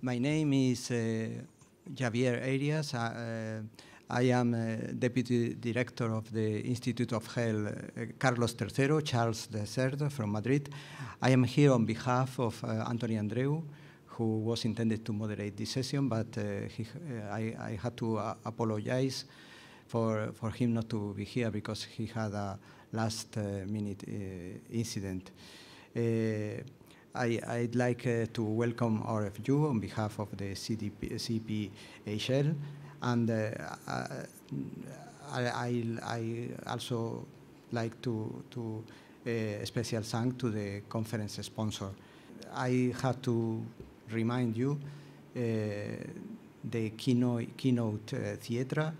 My name is Javier Arias. I am Deputy Director of the Institute of Health Carlos III, Charles III from Madrid. I am here on behalf of Anthony Andreu, who was intended to moderate this session, but I had to apologize for him not to be here because he had a last-minute incident. I'd like to welcome all of you on behalf of the CPHL, and I also like to special thank to the conference sponsor. I have to remind you the keynote theater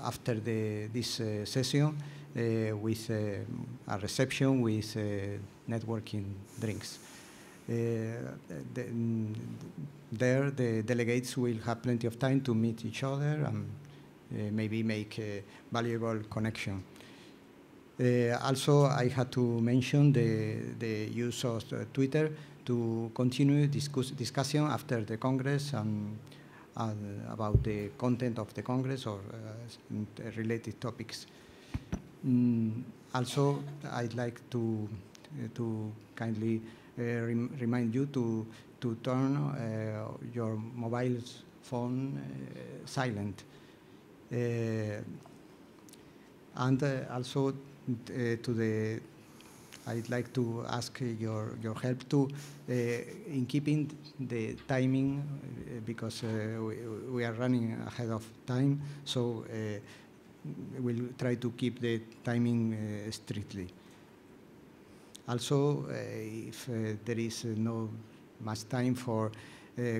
after this session with a reception with networking drinks. There, the delegates will have plenty of time to meet each other and maybe make a valuable connection. Also, I had to mention the use of Twitter to continue discussion after the Congress and about the content of the Congress or related topics. Also, I'd like to kindly remind you to turn your mobile phone silent. And also I'd like to ask your help to in keeping the timing because we are running ahead of time, so we'll try to keep the timing strictly. Also, if there is no much time for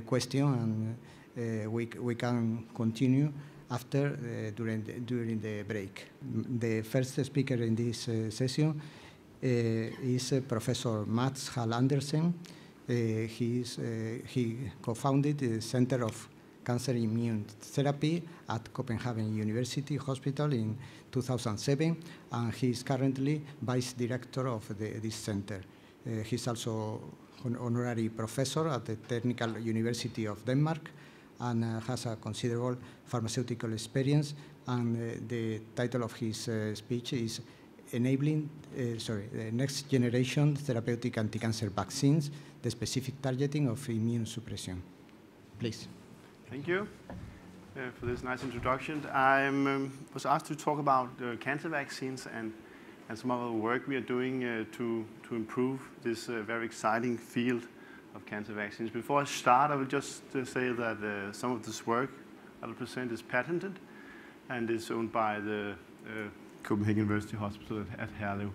question, and we can continue after during the break. The first speaker in this session is Professor Mats Hall Andersen. He co-founded the Center of Cancer Immune Therapy at Copenhagen University Hospital in 2007, and he is currently Vice Director of this center. He's also an honorary professor at the Technical University of Denmark and has a considerable pharmaceutical experience, and the title of his speech is Enabling the Next Generation Therapeutic Anti-Cancer Vaccines, the Specific Targeting of Immune Suppression. Please. Thank you for this nice introduction. I was asked to talk about cancer vaccines and some of the work we are doing to improve this very exciting field of cancer vaccines. Before I start, I will just say that some of this work I will present is patented and is owned by the Copenhagen University Hospital at Herlev.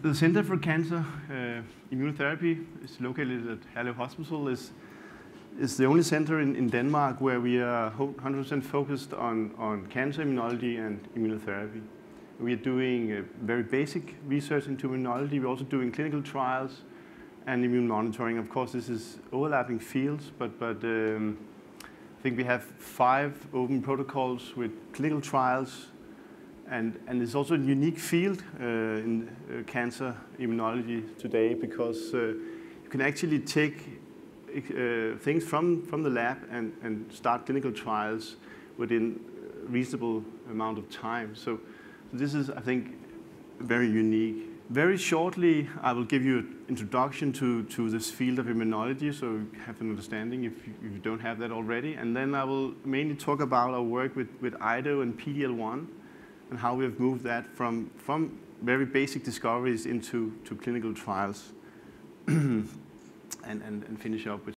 The Center for Cancer Immunotherapy is located at Herlev Hospital. Is the only center in Denmark where we are 100% focused on cancer immunology and immunotherapy. We are doing very basic research into immunology. We're also doing clinical trials and immune monitoring. Of course, this is overlapping fields, but I think we have 5 open protocols with clinical trials, and it's also a unique field in cancer immunology today because you can actually take things from the lab and start clinical trials within a reasonable amount of time. So this is, I think, very unique. Very shortly, I will give you an introduction to this field of immunology, so you have an understanding if you don't have that already. And then I will mainly talk about our work with IDO and PD-L1 and how we have moved that from very basic discoveries into clinical trials. And finish up with